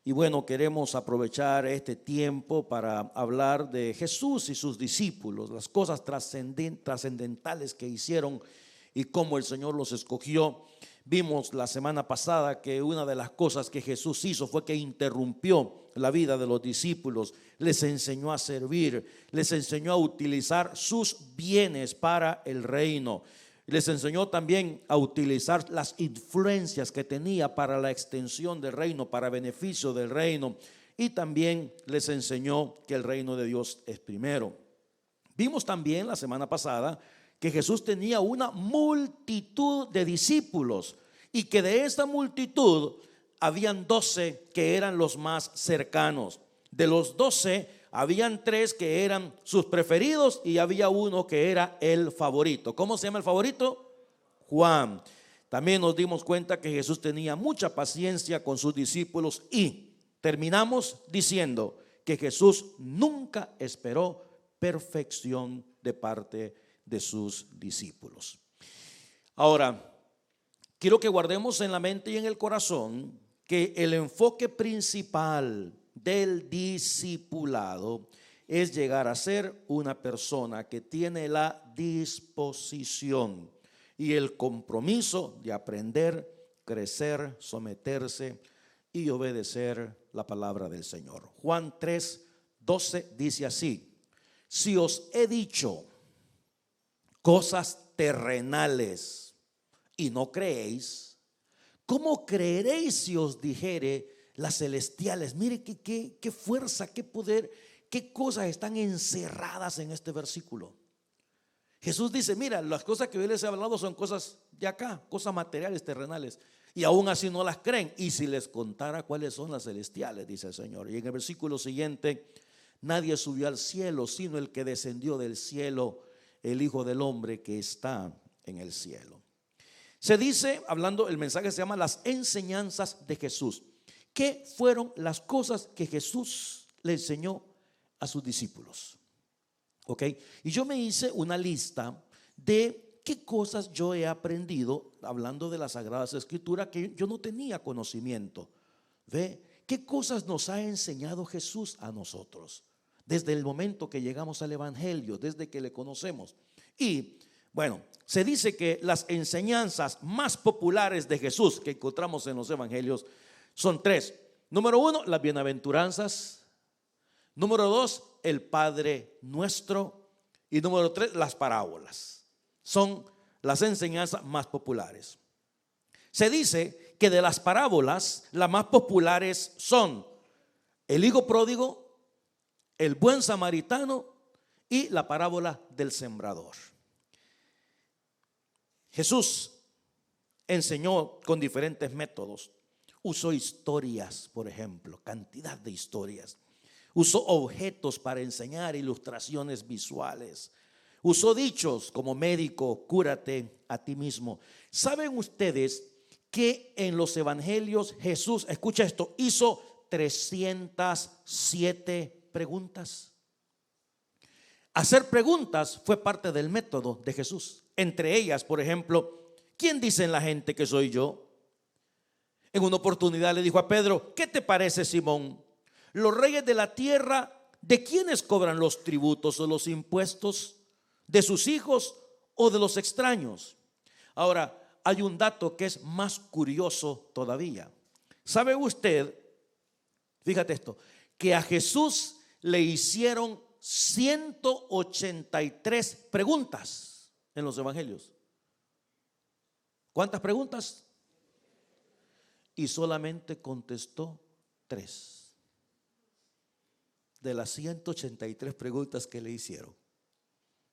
Y bueno, queremos aprovechar este tiempo para hablar de Jesús y sus discípulos, las cosas trascendentales que hicieron y cómo el Señor los escogió. Vimos la semana pasada que una de las cosas que Jesús hizo fue que interrumpió la vida de los discípulos, les enseñó a servir, les enseñó a utilizar sus bienes para el reino. Les enseñó también a utilizar las influencias que tenía para la extensión del reino, para beneficio del reino. Y también les enseñó que el reino de Dios es primero. Vimos también la semana pasada que Jesús tenía una multitud de discípulos y que de esta multitud habían 12 que eran los más cercanos. De los 12 habían 3 que eran sus preferidos y había uno que era el favorito. ¿Cómo se llama el favorito? Juan. También nos dimos cuenta que Jesús tenía mucha paciencia con sus discípulos y terminamos diciendo que Jesús nunca esperó perfección de parte de sus discípulos. Ahora, quiero que guardemos en la mente y en el corazón que el enfoque principal del discipulado es llegar a ser una persona que tiene la disposición y el compromiso de aprender, crecer, someterse y obedecer la palabra del Señor. Juan 3:12 dice así: si os he dicho cosas terrenales y no creéis, ¿cómo creeréis si os dijere las celestiales? Mire qué fuerza, qué poder, qué cosas están encerradas en este versículo. Jesús dice: mira, las cosas que yo les he hablado son cosas de acá, cosas materiales, terrenales, y aún así no las creen. Y si les contara cuáles son las celestiales, dice el Señor. Y en el versículo siguiente: nadie subió al cielo sino el que descendió del cielo, el Hijo del Hombre que está en el cielo. Se dice, hablando, el mensaje se llama las enseñanzas de Jesús. ¿Qué fueron las cosas que Jesús le enseñó a sus discípulos? ¿Ok? Y yo me hice una lista de qué cosas yo he aprendido, hablando de las Sagradas Escrituras, que yo no tenía conocimiento. ¿Ve? ¿Qué cosas nos ha enseñado Jesús a nosotros? Desde el momento que llegamos al Evangelio, desde que le conocemos. Y bueno, se dice que las enseñanzas más populares de Jesús que encontramos en los Evangelios son 3. Número 1, las bienaventuranzas. Número 2, el Padre Nuestro. Y número 3, las parábolas. Son las enseñanzas más populares. Se dice que de las parábolas, las más populares son el hijo pródigo, el buen samaritano y la parábola del sembrador. Jesús enseñó con diferentes métodos. Usó historias, por ejemplo, cantidad de historias. Usó objetos para enseñar, ilustraciones visuales. Usó dichos como médico, cúrate a ti mismo. ¿Saben ustedes que en los evangelios Jesús, escucha esto, hizo 307 preguntas? Hacer preguntas fue parte del método de Jesús. Entre ellas, por ejemplo, ¿quién dicen la gente que soy yo? En una oportunidad le dijo a Pedro: ¿qué te parece, Simón? ¿Los reyes de la tierra de quiénes cobran los tributos o los impuestos? ¿De sus hijos o de los extraños? Ahora, hay un dato que es más curioso todavía. ¿Sabe usted, fíjate esto, que a Jesús le hicieron 183 preguntas en los evangelios? ¿Cuántas preguntas? Y solamente contestó 3 de las 183 preguntas que le hicieron,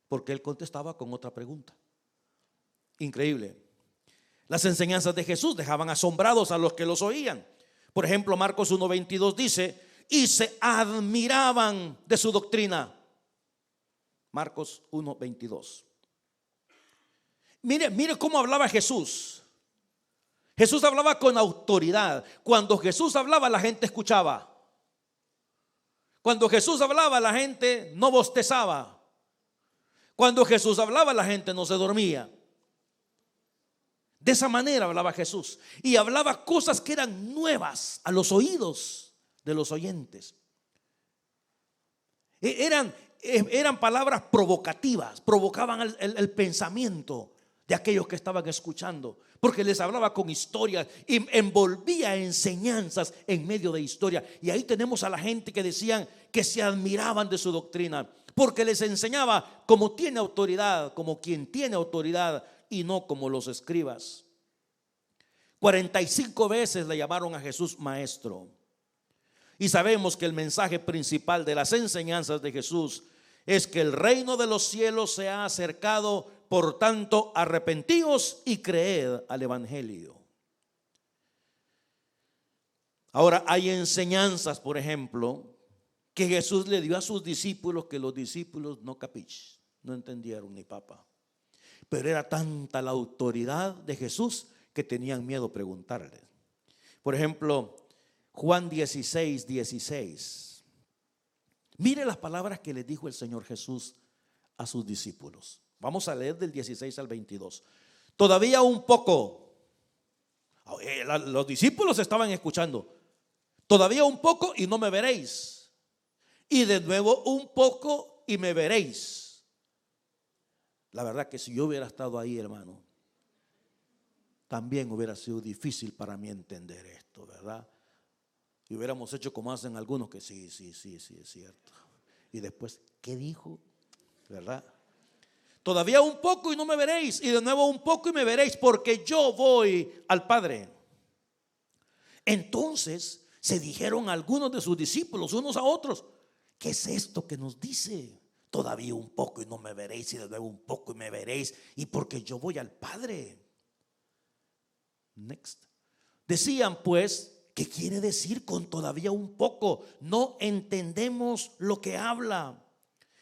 porque él contestaba con otra pregunta. Increíble. Las enseñanzas de Jesús dejaban asombrados a los que los oían. Por ejemplo, Marcos 1:22 dice: y se admiraban de su doctrina. Marcos 1:22. Mire cómo hablaba Jesús. Jesús hablaba con autoridad. Cuando Jesús hablaba, la gente escuchaba. Cuando Jesús hablaba, la gente no bostezaba. Cuando Jesús hablaba, la gente no se dormía. De esa manera hablaba Jesús. Y hablaba cosas que eran nuevas a los oídos de los oyentes. Eran palabras provocativas, provocaban el pensamiento de aquellos que estaban escuchando, porque les hablaba con historias y envolvía enseñanzas en medio de historia. Y ahí tenemos a la gente que decían que se admiraban de su doctrina, porque les enseñaba como tiene autoridad, como quien tiene autoridad, y no como los escribas. 45 veces le llamaron a Jesús maestro. Y sabemos que el mensaje principal de las enseñanzas de Jesús es que el reino de los cielos se ha acercado, por tanto arrepentíos y creed al evangelio. Ahora hay enseñanzas, por ejemplo, que Jesús le dio a sus discípulos que los discípulos no capich, no entendieron ni papa. Pero era tanta la autoridad de Jesús que tenían miedo preguntarle. Por ejemplo, Juan 16, 16. Mire las palabras que le dijo el Señor Jesús a sus discípulos. Vamos a leer del 16 al 22. Todavía un poco. Los discípulos estaban escuchando. Todavía un poco y no me veréis. Y de nuevo un poco y me veréis. La verdad que si yo hubiera estado ahí, hermano, también hubiera sido difícil para mí entender esto, ¿verdad? Y hubiéramos hecho como hacen algunos, que sí, es cierto. Y después, ¿qué dijo? ¿Verdad? Todavía un poco y no me veréis, y de nuevo un poco y me veréis, porque yo voy al Padre. Entonces se dijeron algunos de sus discípulos unos a otros: ¿qué es esto que nos dice? Todavía un poco y no me veréis, y de nuevo un poco y me veréis, y porque yo voy al Padre. Next. Decían pues: ¿qué quiere decir con todavía un poco? No entendemos lo que habla.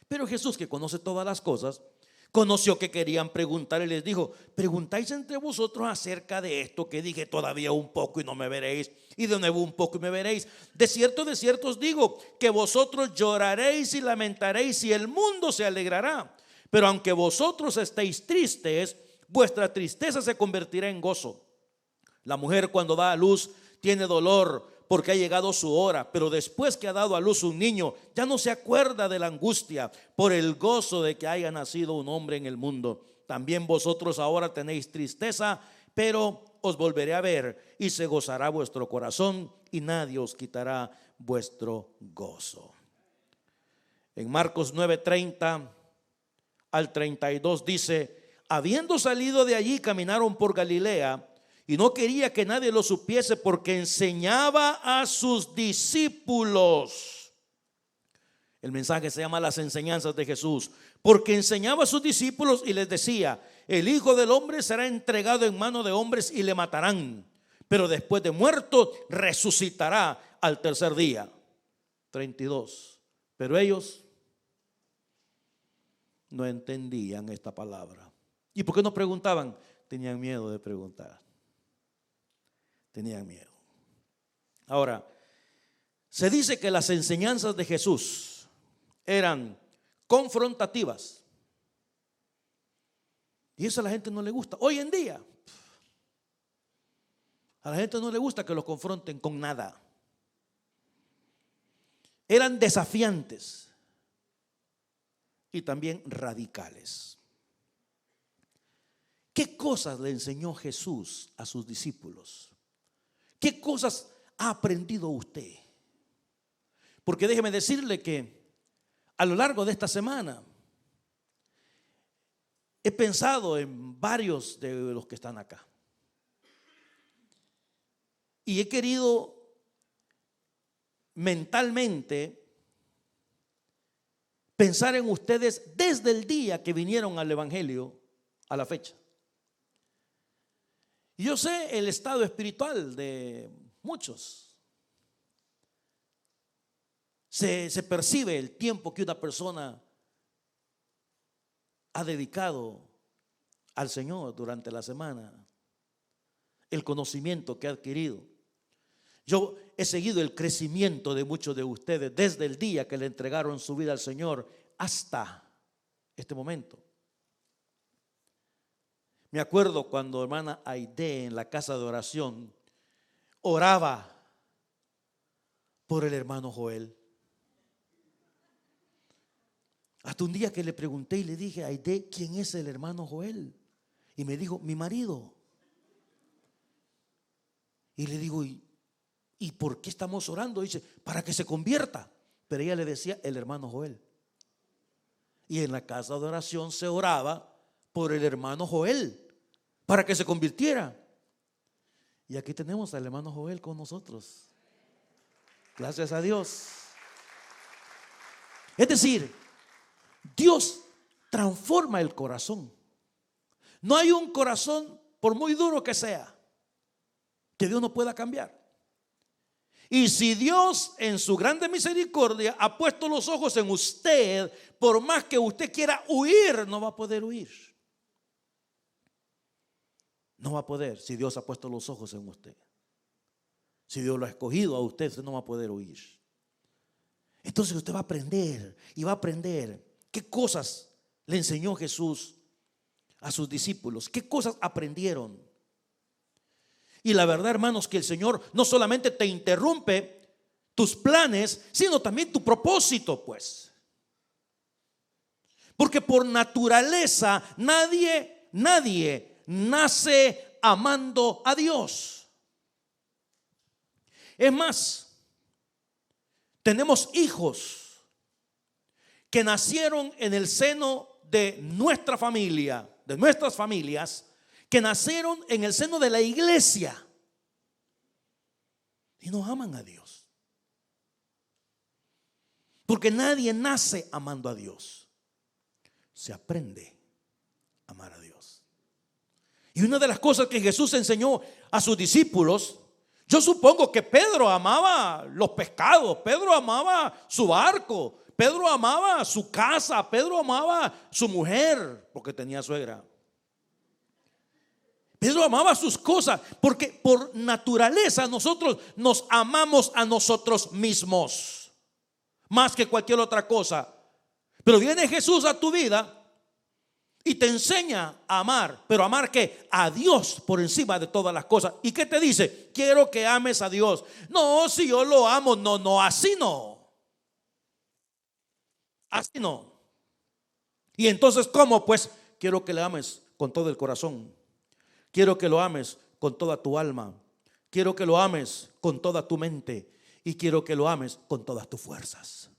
Pero Jesús, que conoce todas las cosas, conoció que querían preguntar y les dijo: ¿preguntáis entre vosotros acerca de esto que dije, todavía un poco y no me veréis, y de nuevo un poco y me veréis? De cierto os digo que vosotros lloraréis y lamentaréis y el mundo se alegrará. Pero aunque vosotros estéis tristes, vuestra tristeza se convertirá en gozo. La mujer cuando da a luz tiene dolor porque ha llegado su hora, pero después que ha dado a luz un niño, ya no se acuerda de la angustia por el gozo de que haya nacido un hombre en el mundo. También vosotros ahora tenéis tristeza, pero os volveré a ver y se gozará vuestro corazón y nadie os quitará vuestro gozo. En Marcos 9:30 al 32 dice: habiendo salido de allí, caminaron por Galilea. Y no quería que nadie lo supiese porque enseñaba a sus discípulos. El mensaje se llama las enseñanzas de Jesús. Porque enseñaba a sus discípulos y les decía: el Hijo del Hombre será entregado en mano de hombres y le matarán, pero después de muerto resucitará al tercer día. 32. Pero ellos no entendían esta palabra. ¿Y por qué no preguntaban? Tenían miedo de preguntar. Tenían miedo. Ahora, se dice que las enseñanzas de Jesús eran confrontativas. Y eso a la gente no le gusta. Hoy en día, a la gente no le gusta que los confronten con nada. Eran desafiantes y también radicales. ¿Qué cosas le enseñó Jesús a sus discípulos? ¿Qué cosas ha aprendido usted? Porque déjeme decirle que a lo largo de esta semana he pensado en varios de los que están acá. Y he querido mentalmente pensar en ustedes desde el día que vinieron al Evangelio a la fecha. Yo sé el estado espiritual de muchos. Se percibe el tiempo que una persona ha dedicado al Señor durante la semana, el conocimiento que ha adquirido. Yo he seguido el crecimiento de muchos de ustedes desde el día que le entregaron su vida al Señor hasta este momento. Me acuerdo cuando hermana Aide en la casa de oración oraba por el hermano Joel. Hasta un día que le pregunté y le dije: Aide, ¿quién es el hermano Joel? Y me dijo: mi marido. Y le digo: ¿y por qué estamos orando? Dice: para que se convierta. Pero ella le decía: el hermano Joel. Y en la casa de oración se oraba por el hermano Joel, para que se convirtiera. Y aquí tenemos al hermano Joel con nosotros. Gracias a Dios. Es decir, Dios transforma el corazón. No hay un corazón, por muy duro que sea, que Dios no pueda cambiar. Y si Dios en su grande misericordia ha puesto los ojos en usted, por más que usted quiera huir, no va a poder huir. No va a poder. Si Dios ha puesto los ojos en usted, si Dios lo ha escogido a usted, usted no va a poder huir. Entonces usted va a aprender y va a aprender qué cosas le enseñó Jesús a sus discípulos, qué cosas aprendieron. Y la verdad, hermanos, que el Señor no solamente te interrumpe tus planes, sino también tu propósito, pues. Porque por naturaleza nadie nace amando a Dios. Es más, tenemos hijos que nacieron en el seno de nuestra familia, de nuestras familias, que nacieron en el seno de la iglesia y no aman a Dios. Porque nadie nace amando a Dios, se aprende a amar a Dios. Y una de las cosas que Jesús enseñó a sus discípulos, yo supongo que Pedro amaba los pescados, Pedro amaba su barco, Pedro amaba su casa, Pedro amaba su mujer, porque tenía suegra. Pedro amaba sus cosas, porque por naturaleza nosotros nos amamos a nosotros mismos más que cualquier otra cosa. Pero viene Jesús a tu vida y te enseña a amar. ¿Pero amar qué? A Dios por encima de todas las cosas. ¿Y qué te dice? Quiero que ames a Dios. No, si yo lo amo. No, así no. Así no. Y entonces, ¿cómo? Pues quiero que le ames con todo el corazón. Quiero que lo ames con toda tu alma. Quiero que lo ames con toda tu mente. Y quiero que lo ames con todas tus fuerzas.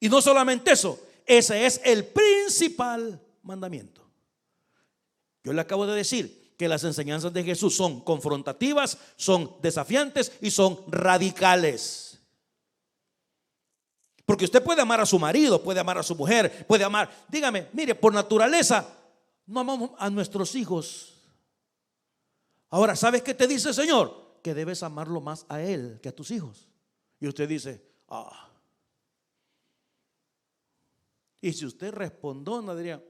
Y no solamente eso, ese es el principal mandamiento. Yo le acabo de decir que las enseñanzas de Jesús son confrontativas, son desafiantes y son radicales. Porque usted puede amar a su marido, puede amar a su mujer, puede amar. Dígame, mire, por naturaleza no amamos a nuestros hijos. Ahora, ¿sabes qué te dice el Señor? Que debes amarlo más a Él que a tus hijos. Y usted dice: y si usted respondió, no diría: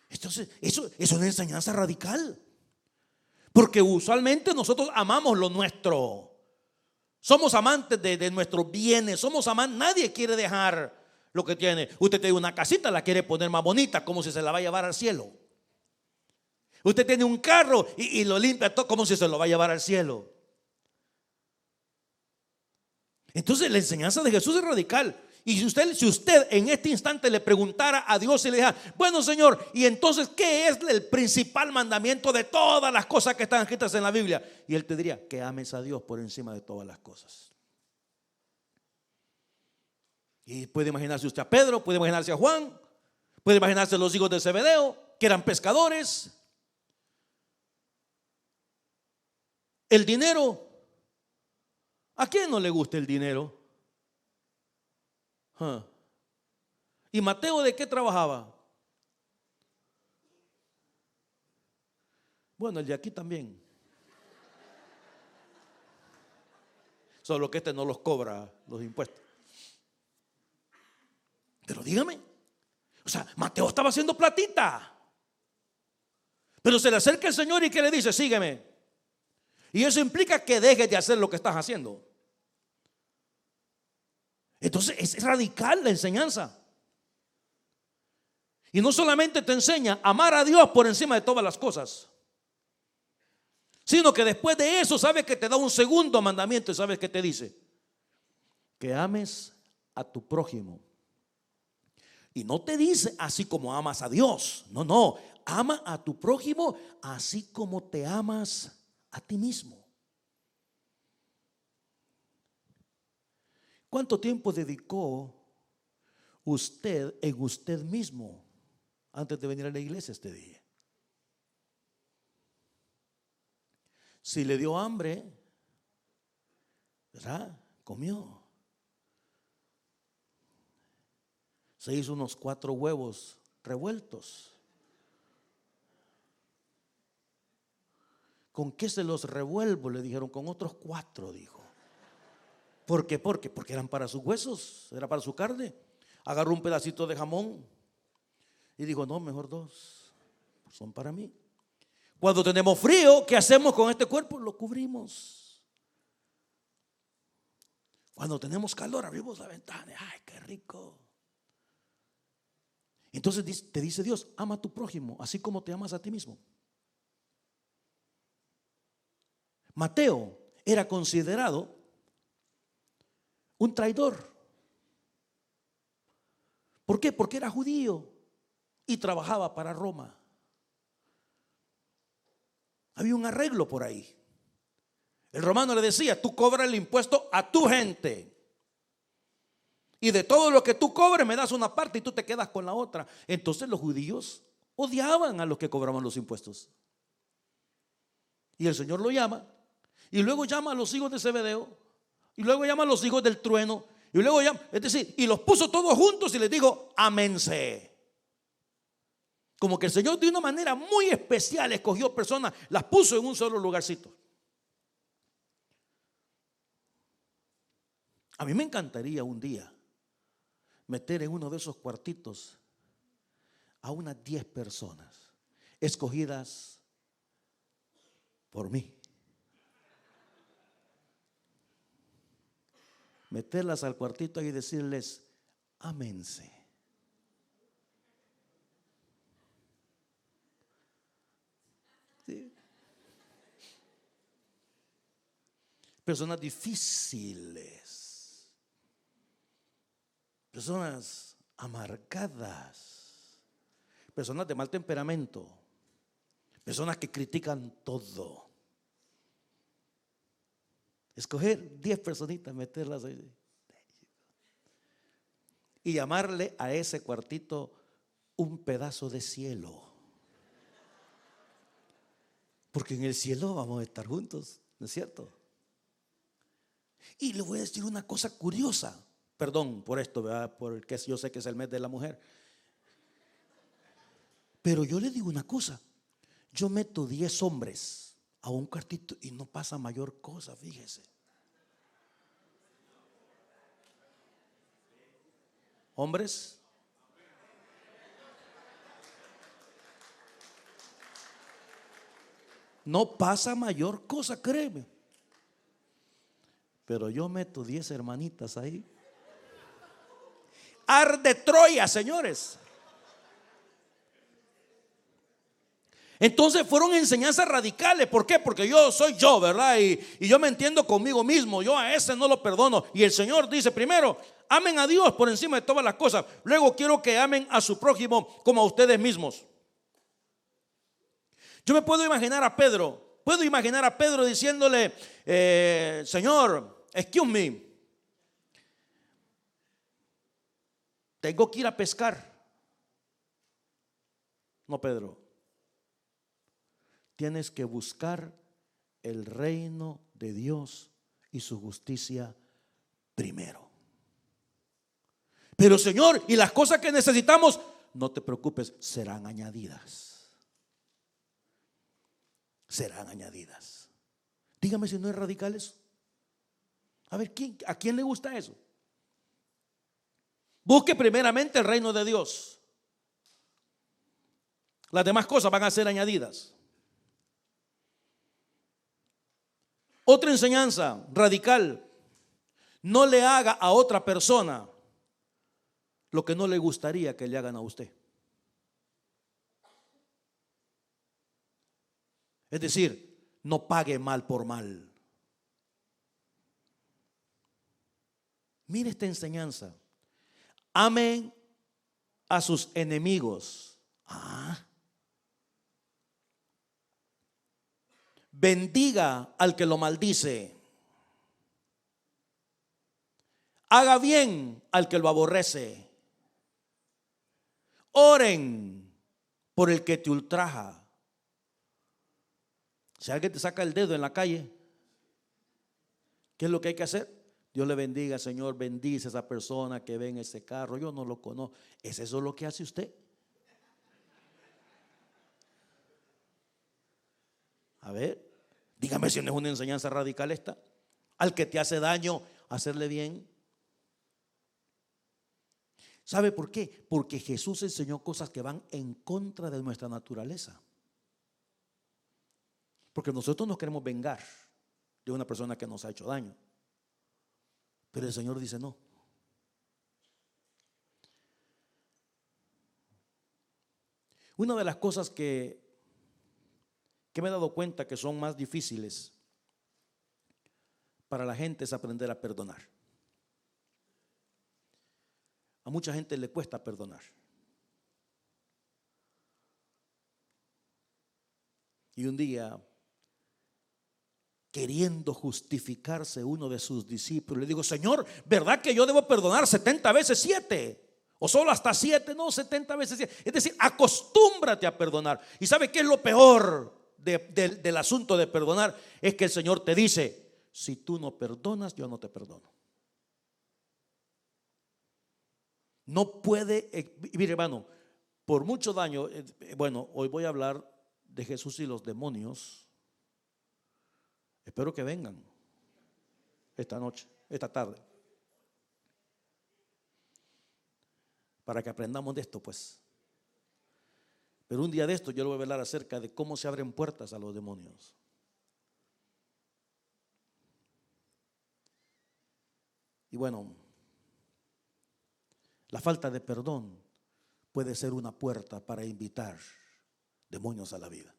Entonces, eso es una enseñanza radical. Porque usualmente nosotros amamos lo nuestro. Somos amantes de nuestros bienes. Somos amantes. Nadie quiere dejar lo que tiene. Usted tiene una casita, la quiere poner más bonita, como si se la va a llevar al cielo. Usted tiene un carro y lo limpia todo como si se lo va a llevar al cielo. Entonces la enseñanza de Jesús es radical. Y si usted en este instante le preguntara a Dios y le dijera: bueno, Señor, y entonces ¿qué es el principal mandamiento de todas las cosas que están escritas en la Biblia? Y Él te diría: que ames a Dios por encima de todas las cosas. Y puede imaginarse usted a Pedro, puede imaginarse a Juan, puede imaginarse a los hijos de Zebedeo, que eran pescadores. El dinero, ¿a quién no le gusta el dinero? ¿Y Mateo de qué trabajaba? Bueno, el de aquí también. Solo que este no los cobra los impuestos. Pero dígame, o sea, Mateo estaba haciendo platita. Pero se le acerca el Señor y ¿qué le dice? Sígueme. Y eso implica que dejes de hacer lo que estás haciendo. Entonces es radical la enseñanza. Y no solamente te enseña a amar a Dios por encima de todas las cosas, Sino que después de eso, ¿sabes que te da un segundo mandamiento? ¿Y sabes qué te dice? Que ames a tu prójimo. Y no te dice así como amas a Dios. No, no. Ama a tu prójimo así como te amas a ti mismo. ¿Cuánto tiempo dedicó usted en usted mismo antes de venir a la iglesia este día? Si le dio hambre, ¿verdad? Comió. Se hizo unos 4 huevos revueltos. ¿Con qué se los revuelvo? Le dijeron, con otros 4, dijo. ¿Por qué? Porque eran para sus huesos, era para su carne. Agarró un pedacito de jamón y dijo, no, mejor 2, son para mí. Cuando tenemos frío, ¿qué hacemos con este cuerpo? Lo cubrimos. Cuando tenemos calor, abrimos la ventana. ¡Ay, qué rico! Entonces te dice Dios, ama a tu prójimo así como te amas a ti mismo. Mateo era considerado un traidor. ¿Por qué? Porque era judío y trabajaba para Roma. Había un arreglo por ahí. El romano le decía, tú cobras el impuesto a tu gente. Y de todo lo que tú cobres me das una parte y tú te quedas con la otra. Entonces los judíos odiaban a los que cobraban los impuestos. Y el Señor lo llama. Y luego llama a los hijos de Zebedeo. Y luego llama a los hijos del trueno. Y luego llama, es decir, y los puso todos juntos y les dijo, ámense. Como que el Señor de una manera muy especial escogió personas, las puso en un solo lugarcito. A mí me encantaría un día meter en uno de esos cuartitos a unas 10 personas escogidas por mí. Meterlas al cuartito y decirles, ámense. ¿Sí? Personas difíciles, personas amargadas, personas de mal temperamento, personas que critican todo. Escoger 10 personitas, meterlas ahí y llamarle a ese cuartito un pedazo de cielo. Porque en el cielo vamos a estar juntos, ¿no es cierto? Y le voy a decir una cosa curiosa. Perdón por esto, ¿verdad? Porque yo sé que es el mes de la mujer. Pero yo le digo una cosa. Yo meto 10 hombres a un cuartito y no pasa mayor cosa, fíjese. Hombres, no pasa mayor cosa, créeme. Pero yo meto 10 hermanitas ahí. Arde Troya, señores. Entonces fueron enseñanzas radicales. ¿Por qué? Porque yo soy yo, ¿verdad? Y yo me entiendo conmigo mismo. Yo a ese no lo perdono. Y el Señor dice, primero, amen a Dios por encima de todas las cosas. Luego quiero que amen a su prójimo como a ustedes mismos. Yo me puedo imaginar a Pedro. Puedo imaginar a Pedro diciéndole, Señor, excuse me, tengo que ir a pescar. No, Pedro. Tienes que buscar el reino de Dios y su justicia primero. Pero Señor, y las cosas que necesitamos, no te preocupes, serán añadidas. Serán añadidas. Dígame si no es radical eso. A ver, ¿a quién le gusta eso? Busque primeramente el reino de Dios. Las demás cosas van a ser añadidas. Otra enseñanza radical: no le haga a otra persona lo que no le gustaría que le hagan a usted. Es decir, no pague mal por mal. Mire esta enseñanza. Amen a sus enemigos. Bendiga al que lo maldice. Haga bien al que lo aborrece. Oren por el que te ultraja. Si alguien te saca el dedo en la calle, ¿qué es lo que hay que hacer? Dios le bendiga, Señor, bendice a esa persona que ve en ese carro. Yo no lo conozco. ¿Es eso lo que hace usted? A ver, dígame si no es una enseñanza radical esta. Al que te hace daño, hacerle bien. ¿Sabe por qué? Porque Jesús enseñó cosas que van en contra de nuestra naturaleza. Porque nosotros nos queremos vengar de una persona que nos ha hecho daño. Pero el Señor dice no. Una de las cosas que me he dado cuenta que son más difíciles para la gente es aprender a perdonar. A mucha gente le cuesta perdonar. Y un día, queriendo justificarse uno de sus discípulos, le digo: Señor, ¿verdad que yo debo perdonar 70 veces 7? O solo hasta 7, no, 70 veces 7. Es decir, acostúmbrate a perdonar. ¿Y sabe qué es lo peor del asunto de perdonar? Es que el Señor te dice: si tú no perdonas, yo no te perdono. No puede, mire hermano, por mucho daño, bueno, hoy voy a hablar de Jesús y los demonios. Espero que vengan esta noche, esta tarde, para que aprendamos de esto, pues. Pero un día de esto yo le voy a hablar acerca de cómo se abren puertas a los demonios. Y bueno, la falta de perdón puede ser una puerta para invitar demonios a la vida.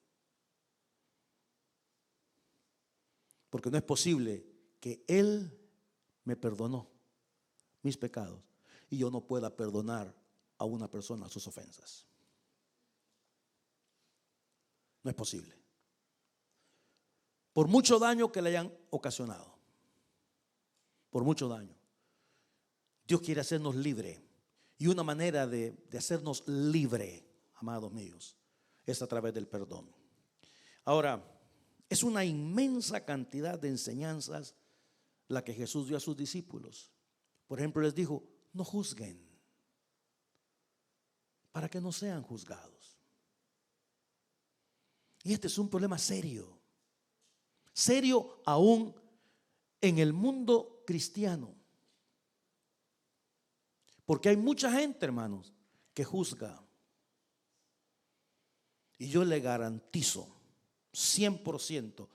Porque no es posible que Él me perdonó mis pecados y yo no pueda perdonar a una persona sus ofensas. No es posible. Por mucho daño que le hayan ocasionado, por mucho daño, Dios quiere hacernos libres. Y una manera de hacernos libre, amados míos, es a través del perdón. Ahora, es una inmensa cantidad de enseñanzas la que Jesús dio a sus discípulos. Por ejemplo, les dijo: no juzguen, para que no sean juzgados. Y este es un problema serio, serio aún en el mundo cristiano. Porque hay mucha gente, hermanos, que juzga. Y yo le garantizo 100%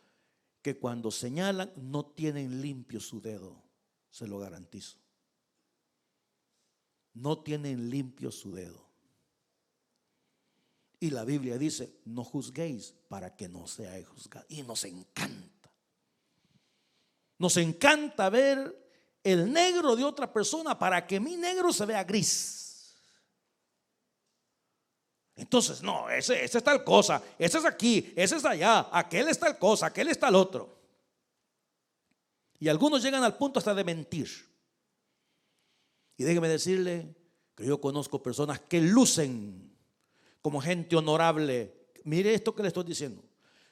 que cuando señalan no tienen limpio su dedo. Se lo garantizo. No tienen limpio su dedo. Y la Biblia dice: no juzguéis para que no seáis juzgados. Y nos encanta. Nos encanta ver el negro de otra persona para que mi negro se vea gris. Entonces, no, ese es tal cosa, ese es aquí, ese es allá, aquel es tal cosa, aquel es tal otro. Y algunos llegan al punto hasta de mentir. Y déjeme decirle que yo conozco personas que lucen como gente honorable. Mire esto que le estoy diciendo.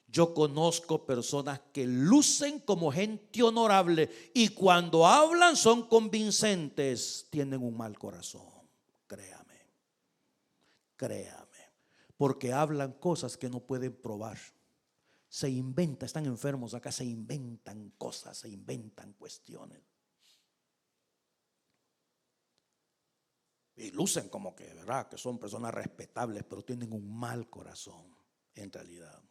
Yo conozco personas que lucen como gente honorable y cuando hablan son convincentes. Tienen un mal corazón, créame, porque hablan cosas que no pueden probar. Se inventan, están enfermos acá, se inventan cosas, se inventan cuestiones. Y lucen como que, ¿verdad?, que son personas respetables, pero tienen un mal corazón en realidad.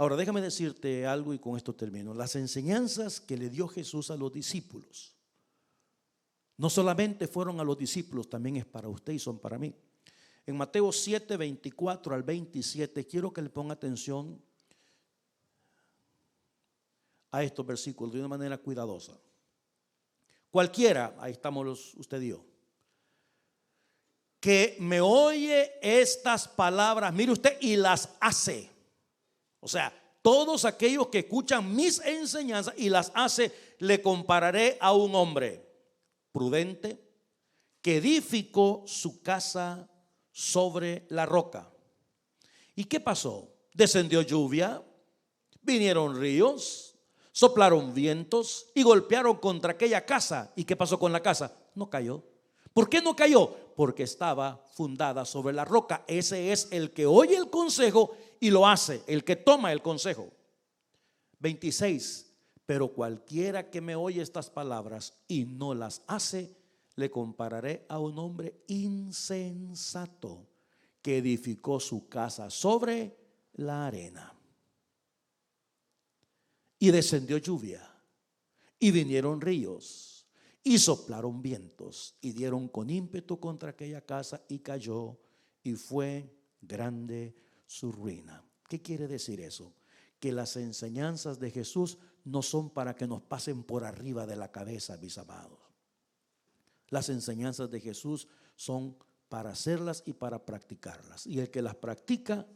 Ahora déjame decirte algo y con esto termino. Las enseñanzas que le dio Jesús a los discípulos no solamente fueron a los discípulos, también es para usted y son para mí. En Mateo 7, 24 al 27, quiero que le ponga atención a estos versículos de una manera cuidadosa. Cualquiera, ahí estamos usted y yo, que me oye estas palabras, mire usted, y las hace. O sea, todos aquellos que escuchan mis enseñanzas y las hace, le compararé a un hombre prudente que edificó su casa sobre la roca. ¿Y qué pasó? Descendió lluvia, vinieron ríos, soplaron vientos y golpearon contra aquella casa. ¿Y qué pasó con la casa? No cayó. ¿Por qué no cayó? Porque estaba fundada sobre la roca. Ese es el que oye el consejo y lo hace, el que toma el consejo. 26. Pero cualquiera que me oye estas palabras y no las hace, le compararé a un hombre insensato que edificó su casa sobre la arena. Y descendió lluvia, y vinieron ríos, y soplaron vientos, y dieron con ímpetu contra aquella casa, y cayó, y fue grande su ruina. ¿Qué quiere decir eso? Que las enseñanzas de Jesús no son para que nos pasen por arriba de la cabeza, mis amados. Las enseñanzas de Jesús son para hacerlas y para practicarlas. Y el que las practica,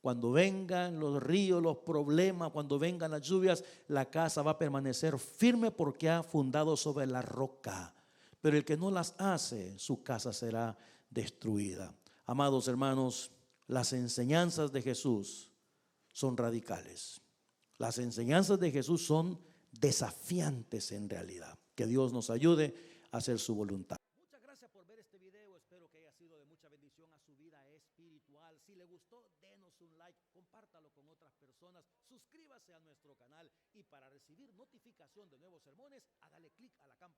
cuando vengan los ríos, los problemas, cuando vengan las lluvias, la casa va a permanecer firme porque ha fundado sobre la roca. Pero el que no las hace, su casa será destruida. Amados hermanos, las enseñanzas de Jesús son radicales. Las enseñanzas de Jesús son desafiantes en realidad. Que Dios nos ayude a hacer su voluntad. Muchas gracias por ver este video. Espero que haya sido de mucha bendición a su vida espiritual. Si le gustó, denos un like, compártalo con otras personas, suscríbase a nuestro canal y para recibir notificación de nuevos sermones, hágale clic a la cámara.